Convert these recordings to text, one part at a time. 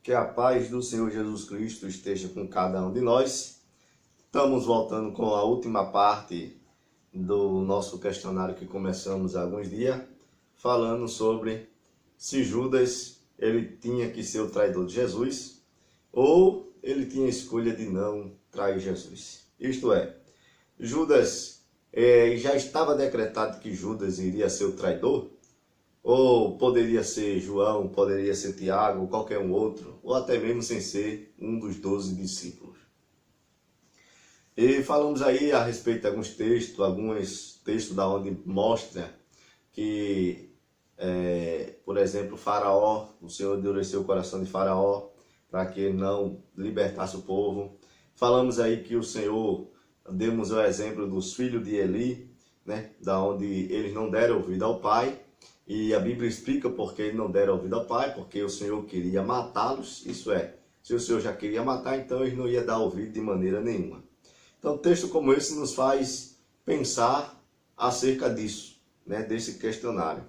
Que a paz do Senhor Jesus Cristo esteja com cada um de nós. Estamos voltando com a última parte do nosso questionário que começamos há alguns dias, falando sobre se Judas ele tinha que ser o traidor de Jesus ou ele tinha a escolha de não trair Jesus. Isto é, Judas já estava decretado que Judas iria ser o traidor? Ou poderia ser João, poderia ser Tiago, qualquer um outro, ou até mesmo sem ser um dos 12 discípulos. E falamos aí a respeito de alguns textos da onde mostra que, por exemplo, Faraó, o Senhor endureceu o coração de Faraó para que ele não libertasse o povo. Falamos aí que o Senhor, demos o exemplo dos filhos de Eli, né, da onde eles não deram ouvido ao pai. E a Bíblia explica porque eles não deram ouvido ao Pai, porque o Senhor queria matá-los, isso é, se o Senhor já queria matar, então eles não iam dar ouvido de maneira nenhuma. Então, texto como esse nos faz pensar acerca disso, né, desse questionário.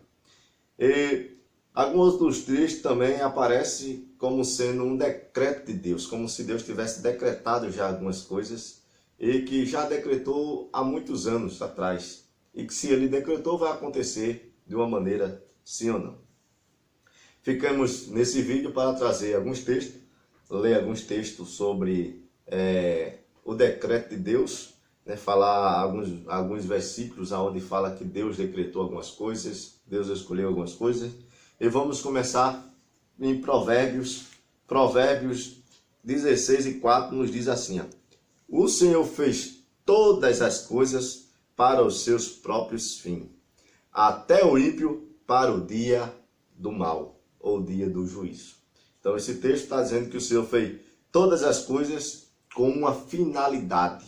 E alguns dos textos também aparecem como sendo um decreto de Deus, como se Deus tivesse decretado já algumas coisas e que já decretou há muitos anos atrás. E que se ele decretou, vai acontecer de uma maneira sim ou não. Ficamos nesse vídeo para trazer alguns textos, ler alguns textos sobre o decreto de Deus, né, falar alguns versículos onde fala que Deus decretou algumas coisas, Deus escolheu algumas coisas. E vamos começar em Provérbios 16:4 nos diz assim, ó, o Senhor fez todas as coisas para os seus próprios fins, até o ímpio para o dia do mal, ou dia do juízo. Então esse texto está dizendo que o Senhor fez todas as coisas com uma finalidade.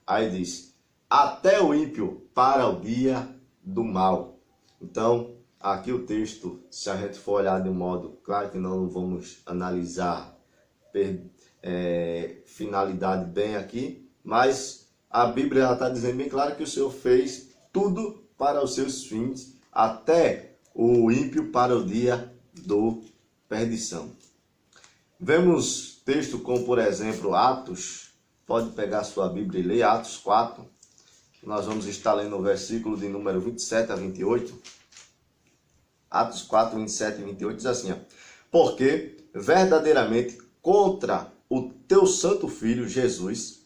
Aí diz, até o ímpio para o dia do mal. Então, aqui o texto, se a gente for olhar de um modo, claro que não vamos analisar finalidade bem aqui, mas a Bíblia está dizendo bem claro que o Senhor fez tudo para os seus fins, até o ímpio para o dia do perdição. Vemos texto como, por exemplo, Atos. Pode pegar sua Bíblia e ler Atos 4. Nós vamos estar lendo o versículo de número 27 a 28. Atos 4, 27 e 28 diz assim, ó, porque verdadeiramente contra o teu santo filho Jesus,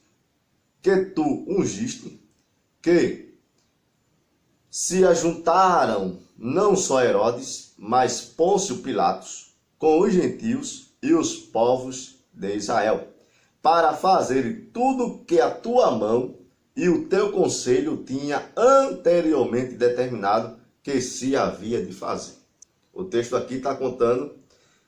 que tu ungiste, que se ajuntaram não só Herodes, mas Pôncio Pilatos, com os gentios e os povos de Israel, para fazerem tudo que a tua mão e o teu conselho tinha anteriormente determinado que se havia de fazer. O texto aqui está contando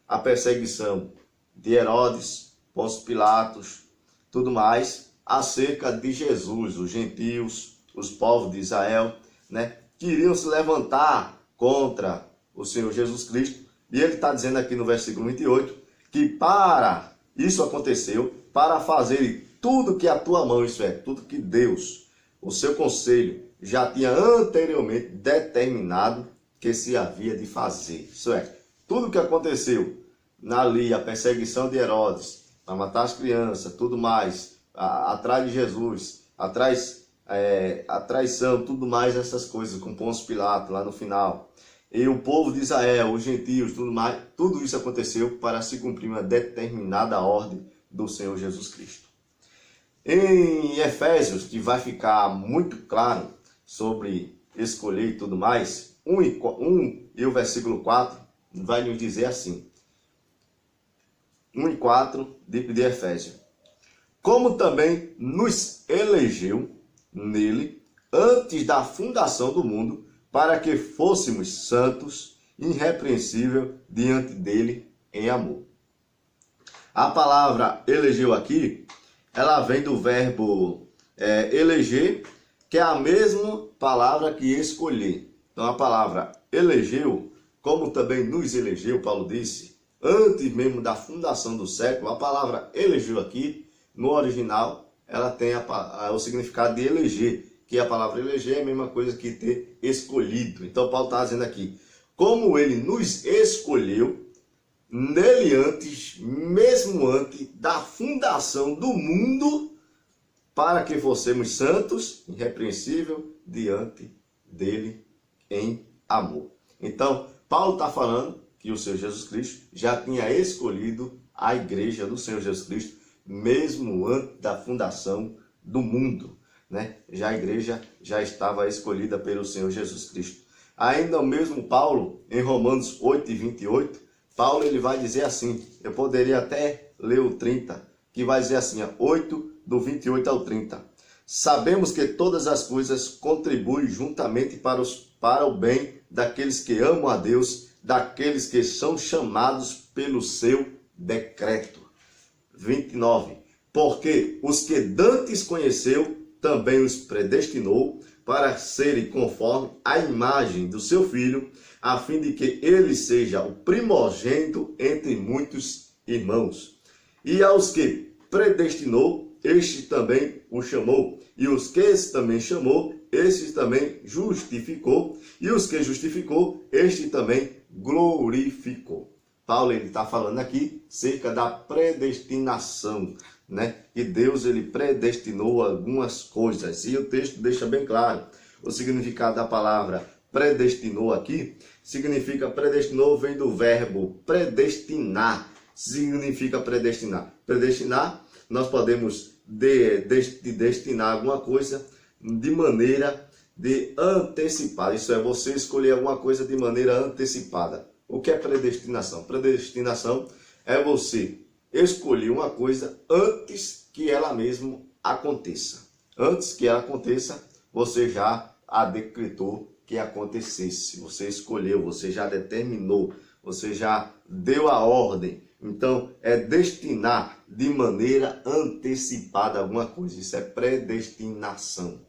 a perseguição de Herodes, Pôncio Pilatos, tudo mais, acerca de Jesus, os gentios, os povos de Israel, né, queriam se levantar contra o Senhor Jesus Cristo. E ele está dizendo aqui no versículo 28, que para isso aconteceu, para fazer tudo que a tua mão, isso é, tudo que Deus, o seu conselho, já tinha anteriormente determinado que se havia de fazer. Isso é, tudo que aconteceu ali, a perseguição de Herodes, para matar as crianças, tudo mais, atrás de Jesus, a traição, tudo mais, essas coisas, com Pôncio Pilatos lá no final. E o povo de Israel, os gentios, tudo mais, tudo isso aconteceu para se cumprir uma determinada ordem do Senhor Jesus Cristo. Em Efésios, que vai ficar muito claro sobre escolher e tudo mais, 1 e o versículo 4 vai nos dizer assim, 1 e 4 de Efésios. Como também nos elegeu nele, antes da fundação do mundo, para que fôssemos santos, irrepreensíveis diante dele em amor. A palavra elegeu aqui, ela vem do verbo eleger, que é a mesma palavra que escolher. Então a palavra elegeu, como também nos elegeu, Paulo disse, antes mesmo da fundação do século, a palavra elegeu aqui, no original, ela tem o significado de eleger, que a palavra eleger é a mesma coisa que ter escolhido. Então Paulo está dizendo aqui, como ele nos escolheu nele antes, mesmo antes da fundação do mundo, para que fossemos santos, irrepreensíveis, diante dele em amor. Então, Paulo está falando que o Senhor Jesus Cristo já tinha escolhido a igreja do Senhor Jesus Cristo, mesmo antes da fundação do mundo, né? Já a igreja já estava escolhida pelo Senhor Jesus Cristo. Ainda o mesmo Paulo, em Romanos 8 e 28, Paulo ele vai dizer assim, eu poderia até ler o 30, que vai dizer assim, 8, do 28 ao 30. Sabemos que todas as coisas contribuem juntamente para o bem daqueles que amam a Deus, daqueles que são chamados pelo seu decreto. 29. Porque os que dantes conheceu, também os predestinou para serem conforme a imagem do seu Filho, a fim de que ele seja o primogênito entre muitos irmãos. E aos que predestinou, este também o chamou. E os que esse também chamou, este também justificou. E os que justificou, este também glorificou. Paulo está falando aqui acerca da predestinação, né? Que Deus ele predestinou algumas coisas. E o texto deixa bem claro o significado da palavra predestinou aqui. Significa predestinou, vem do verbo predestinar. Significa predestinar. Predestinar, nós podemos destinar alguma coisa de maneira de antecipada. Isso é, você escolher alguma coisa de maneira antecipada. O que é predestinação? Predestinação é você escolher uma coisa antes que ela mesmo aconteça. Antes que ela aconteça, você já a decretou que acontecesse. Você escolheu, você já determinou, você já deu a ordem. Então, é destinar de maneira antecipada alguma coisa. Isso é predestinação,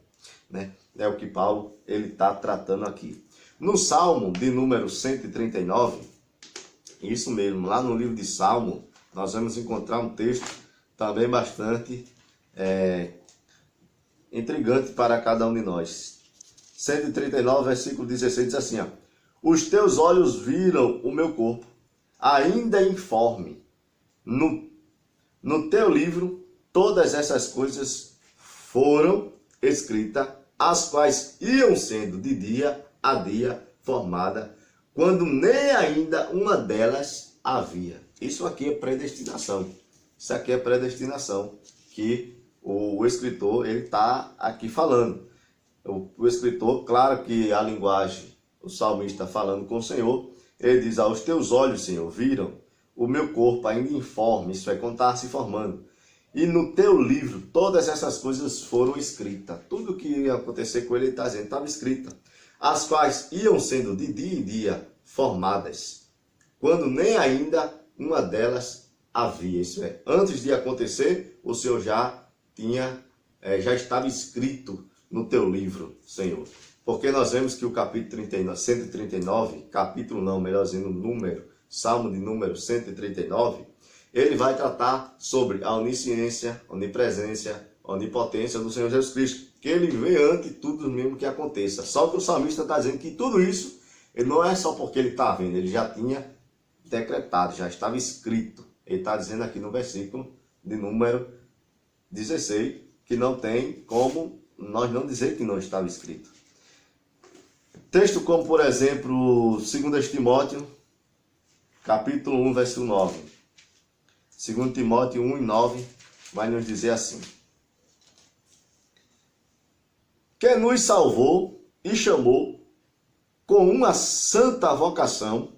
né? É o que Paulo ele está tratando aqui. No Salmo de número 139, isso mesmo, lá no livro de Salmo, nós vamos encontrar um texto também bastante intrigante para cada um de nós. 139, versículo 16, diz assim, os teus olhos viram o meu corpo, ainda informe. No teu livro, todas essas coisas foram escritas, as quais iam sendo de dia a dia formada, quando nem ainda uma delas havia. Isso aqui é predestinação. Isso aqui é predestinação que o escritor ele está aqui falando. O escritor, claro que a linguagem, o salmista falando com o Senhor, ele diz, os teus olhos, Senhor, viram o meu corpo ainda informe, isso é, quando está se formando. E no teu livro, todas essas coisas foram escritas. Tudo que ia acontecer com ele, ele está dizendo, estava escrita. As quais iam sendo de dia em dia formadas, quando nem ainda uma delas havia. Isso é, antes de acontecer, o Senhor já estava escrito no teu livro, Senhor. Porque nós vemos que o capítulo 139, capítulo não, melhor dizendo, número, Salmo de número 139, ele vai tratar sobre a onisciência, onipresença, onipotência do Senhor Jesus Cristo, que ele vê antes tudo mesmo que aconteça. Só que o salmista está dizendo que tudo isso, ele não é só porque ele está vendo, ele já tinha decretado, já estava escrito. Ele está dizendo aqui no versículo de número 16, que não tem como nós não dizer que não estava escrito. Texto como, por exemplo, 2 Timóteo, capítulo 1, versículo 9. 2 Timóteo 1 e 9 vai nos dizer assim. Que nos salvou e chamou com uma santa vocação,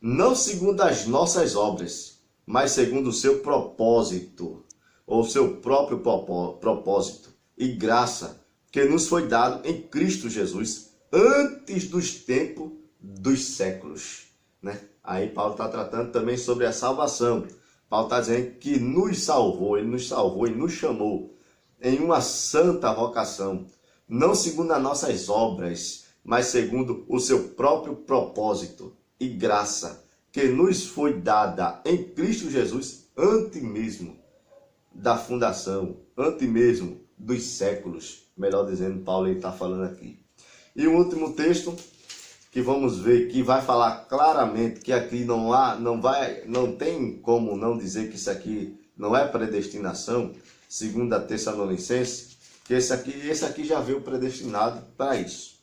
não segundo as nossas obras, mas segundo o seu propósito, ou seu próprio propósito e graça, que nos foi dado em Cristo Jesus, antes dos tempos dos séculos, né? Aí Paulo está tratando também sobre a salvação. Paulo está dizendo que nos salvou, ele nos chamou em uma santa vocação, não segundo as nossas obras, mas segundo o seu próprio propósito e graça, que nos foi dada em Cristo Jesus antes mesmo da fundação, antes mesmo dos séculos. Melhor dizendo, Paulo está falando aqui. E o último texto, que vamos ver que vai falar claramente que aqui não tem como não dizer que isso aqui não é predestinação, segundo a Tessalonicenses, que esse aqui já veio predestinado para isso.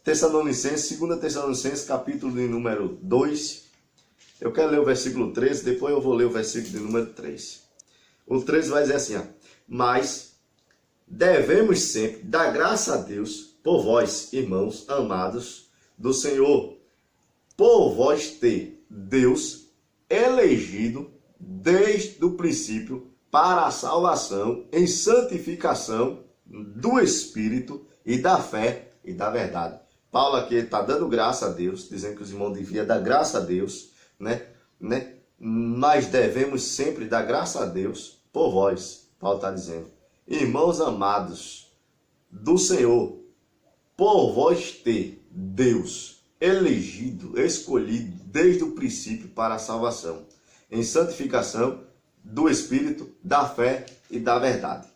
Tessalonicenses, 2 Tessalonicenses, capítulo de número 2, eu quero ler o versículo 13, depois eu vou ler o versículo de número 3. O 13 vai dizer assim, ó, mas devemos sempre dar graça a Deus por vós, irmãos amados do Senhor, por vós ter Deus elegido desde o princípio para a salvação em santificação do Espírito e da fé e da verdade. Paulo aqui está dando graça a Deus, dizendo que os irmãos deviam dar graça a Deus, né? Mas devemos sempre dar graça a Deus por vós, Paulo está dizendo. Irmãos amados do Senhor, por vós ter Deus elegido, escolhido desde o princípio para a salvação, em santificação do Espírito, da fé e da verdade.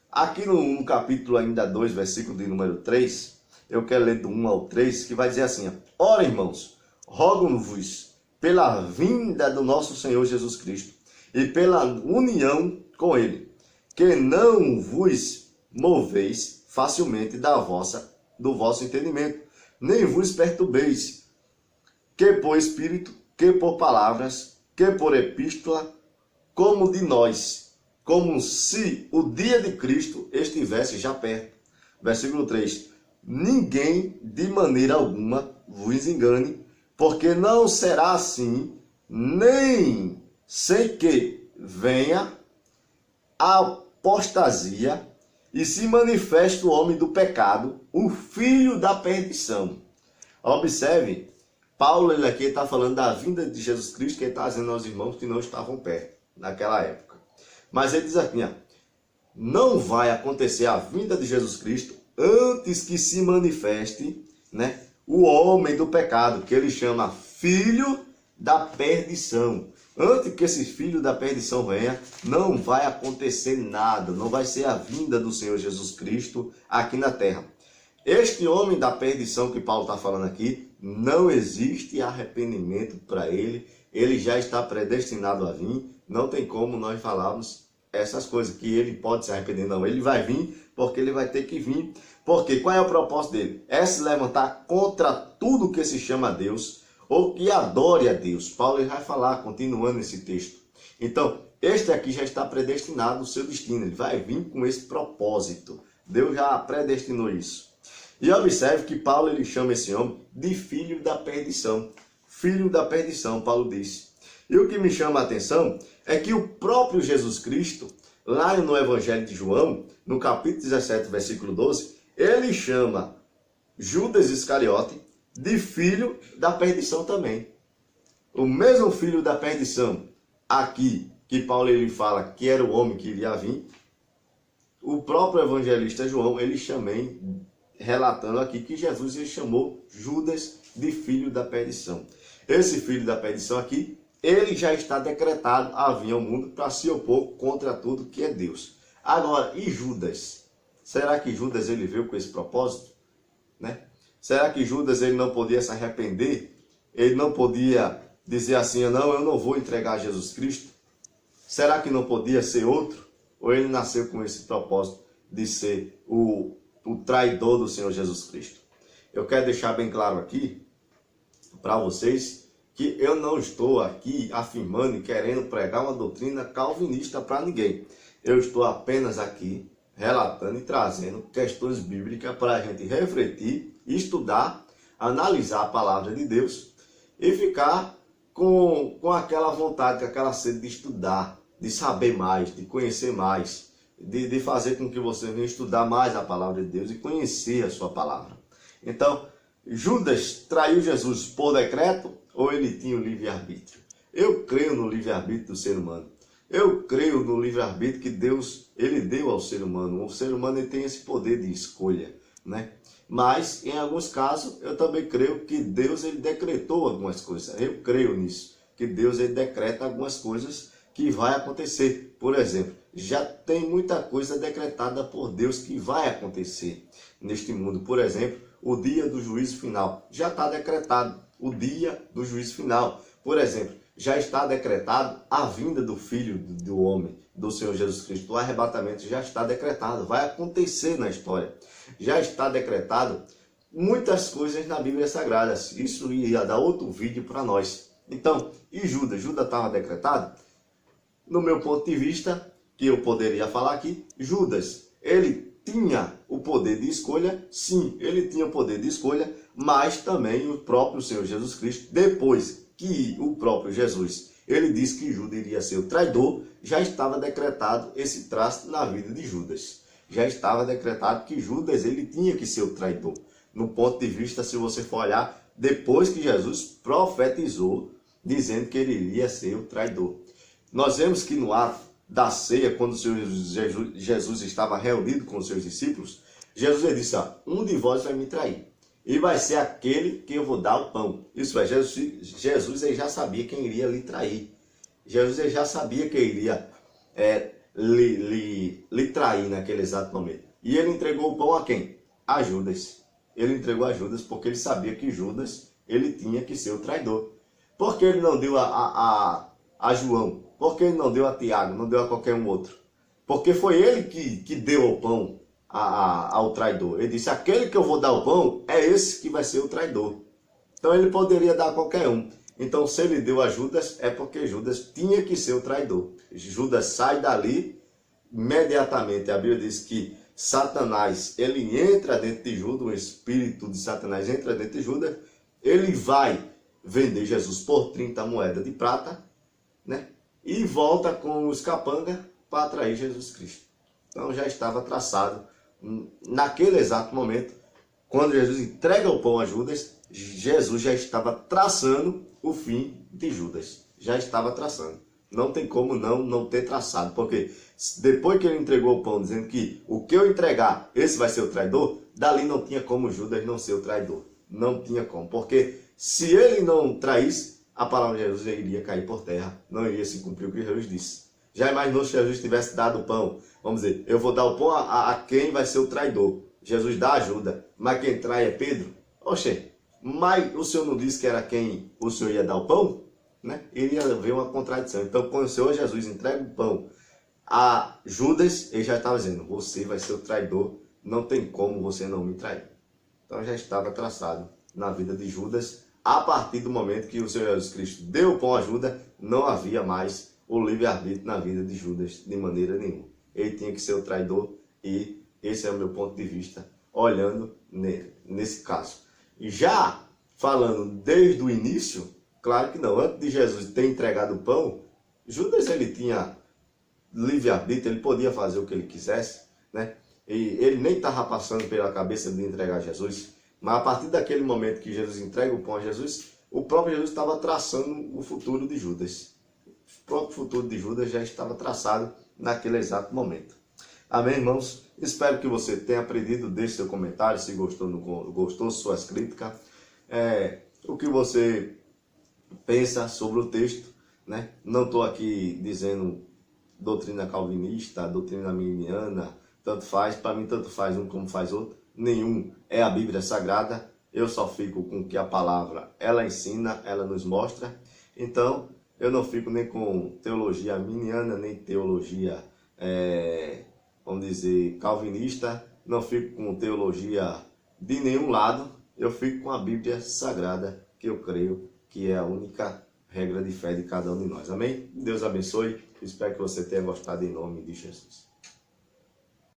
Aqui no capítulo ainda 2, versículo de número 3, eu quero ler do 1 ao 3, que vai dizer assim, ora, irmãos, rogo-vos pela vinda do nosso Senhor Jesus Cristo e pela união com Ele, que não vos moveis facilmente do vosso entendimento, nem vos perturbeis, que por Espírito, que por palavras, que por epístola, como de nós, como se o dia de Cristo estivesse já perto. Versículo 3. Ninguém de maneira alguma vos engane, porque não será assim, nem sem que venha a apostasia e se manifeste o homem do pecado, o filho da perdição. Observe, Paulo ele aqui está falando da vinda de Jesus Cristo, que ele está dizendo aos irmãos que não estavam perto naquela época. Mas ele diz aqui, não vai acontecer a vinda de Jesus Cristo antes que se manifeste, o homem do pecado, que ele chama filho da perdição. Antes que esse filho da perdição venha, não vai acontecer nada, não vai ser a vinda do Senhor Jesus Cristo aqui na terra. Este homem da perdição que Paulo está falando aqui, não existe arrependimento para ele, ele já está predestinado a vir, não tem como nós falarmos essas coisas, que ele pode se arrepender, não, ele vai vir, porque ele vai ter que vir, porque qual é o propósito dele? É se levantar contra tudo que se chama Deus, ou que adore a Deus. Paulo ele vai falar, continuando esse texto. Então, este aqui já está predestinado o seu destino, ele vai vir com esse propósito, Deus já predestinou isso. E observe que Paulo ele chama esse homem de filho da perdição. Filho da perdição, Paulo disse. E o que me chama a atenção é que o próprio Jesus Cristo, lá no Evangelho de João, no capítulo 17, versículo 12, ele chama Judas Iscariote de filho da perdição também. O mesmo filho da perdição aqui, que Paulo ele fala que era o homem que iria vir, o próprio evangelista João, ele chamei, relatando aqui que Jesus ele chamou Judas de filho da perdição. Esse filho da perdição aqui, ele já está decretado a vir ao mundo para se opor contra tudo que é Deus. Agora, e Judas? Será que Judas ele veio com esse propósito? Será que Judas ele não podia se arrepender? Ele não podia dizer assim, não, eu não vou entregar Jesus Cristo? Será que não podia ser outro? Ou ele nasceu com esse propósito de ser o traidor do Senhor Jesus Cristo? Eu quero deixar bem claro aqui para vocês que eu não estou aqui afirmando e querendo pregar uma doutrina calvinista para ninguém. Eu estou apenas aqui relatando e trazendo questões bíblicas para a gente refletir, estudar, analisar a palavra de Deus e ficar com aquela vontade, com aquela sede de estudar, de saber mais, de conhecer mais, de fazer com que você venha estudar mais a palavra de Deus e conhecer a sua palavra. Então, Judas traiu Jesus por decreto ou ele tinha o livre-arbítrio? Eu creio no livre-arbítrio do ser humano. Eu creio no livre-arbítrio que Deus ele deu ao ser humano. O ser humano ele tem esse poder de escolha, Mas, em alguns casos, eu também creio que Deus ele decretou algumas coisas. Eu creio nisso, que Deus ele decreta algumas coisas que vai acontecer. Por exemplo, já tem muita coisa decretada por Deus que vai acontecer neste mundo. Por exemplo, o dia do juízo final. Já está decretado o dia do juízo final. Por exemplo, já está decretado a vinda do Filho do Homem, do Senhor Jesus Cristo. O arrebatamento já está decretado, vai acontecer na história. Já está decretado muitas coisas na Bíblia Sagrada. Isso ia dar outro vídeo para nós. Então, e Judas? Judas estava decretado? No meu ponto de vista, que eu poderia falar aqui, Judas, ele tinha o poder de escolha, sim, ele tinha o poder de escolha, mas também o próprio Senhor Jesus Cristo, depois que o próprio Jesus, ele disse que Judas iria ser o traidor, já estava decretado esse traço na vida de Judas. Já estava decretado que Judas, ele tinha que ser o traidor. No ponto de vista, se você for olhar, depois que Jesus profetizou, dizendo que ele iria ser o traidor. Nós vemos que no ato da ceia, quando o Senhor Jesus estava reunido com os seus discípulos, Jesus disse, um de vós vai me trair, e vai ser aquele que eu vou dar o pão. Isso é, Jesus ele já sabia quem iria lhe trair. Jesus ele já sabia que iria lhe trair naquele exato momento. E ele entregou o pão a quem? A Judas. Ele entregou a Judas porque ele sabia que Judas ele tinha que ser o traidor. Por que ele não deu a João? Por que ele não deu a Tiago? Não deu a qualquer um outro? Porque foi ele que deu o pão ao traidor. Ele disse, aquele que eu vou dar o pão é esse que vai ser o traidor. Então ele poderia dar a qualquer um. Então se ele deu a Judas, é porque Judas tinha que ser o traidor. Judas sai dali, imediatamente a Bíblia diz que Satanás, ele entra dentro de Judas, o espírito de Satanás entra dentro de Judas, ele vai vender Jesus por 30 moedas de prata, né? E volta com os capangas para atrair Jesus Cristo. Então já estava traçado, naquele exato momento, quando Jesus entrega o pão a Judas, Jesus já estava traçando o fim de Judas. Já estava traçando. Não tem como não ter traçado, porque depois que ele entregou o pão, dizendo que o que eu entregar, esse vai ser o traidor, dali não tinha como Judas não ser o traidor. Não tinha como, porque se ele não traísse, a palavra de Jesus iria cair por terra, não iria se cumprir o que Jesus disse. Já imaginou se Jesus tivesse dado o pão? Vamos dizer, eu vou dar o pão a quem vai ser o traidor. Jesus dá ajuda, mas quem trai é Pedro? Oxê, mas o Senhor não disse que era quem o Senhor ia dar o pão? Né? Iria haver uma contradição. Então, quando o Senhor Jesus entrega o pão a Judas, ele já estava dizendo, você vai ser o traidor, não tem como você não me trair. Então já estava traçado na vida de Judas. A partir do momento que o Senhor Jesus Cristo deu o pão a Judas, não havia mais o livre-arbítrio na vida de Judas de maneira nenhuma. Ele tinha que ser o traidor e esse é o meu ponto de vista, olhando nesse caso. E já falando desde o início, claro que não, antes de Jesus ter entregado o pão, Judas ele tinha livre-arbítrio, ele podia fazer o que ele quisesse, né? E ele nem estava passando pela cabeça de entregar Jesus. Mas a partir daquele momento que Jesus entrega o pão a Jesus, o próprio Jesus estava traçando o futuro de Judas. O próprio futuro de Judas já estava traçado naquele exato momento. Amém, irmãos? Espero que você tenha aprendido. Deixe seu comentário, se gostou, não gostou, suas críticas. O que você pensa sobre o texto, né? Não estou aqui dizendo doutrina calvinista, doutrina arminiana, tanto faz. Para mim, tanto faz um como faz outro. Nenhum é a Bíblia Sagrada, eu só fico com o que a palavra ela ensina, ela nos mostra. Então, eu não fico nem com teologia arminiana, nem teologia, vamos dizer, calvinista, não fico com teologia de nenhum lado, eu fico com a Bíblia Sagrada, que eu creio que é a única regra de fé de cada um de nós. Amém? Deus abençoe, espero que você tenha gostado em nome de Jesus.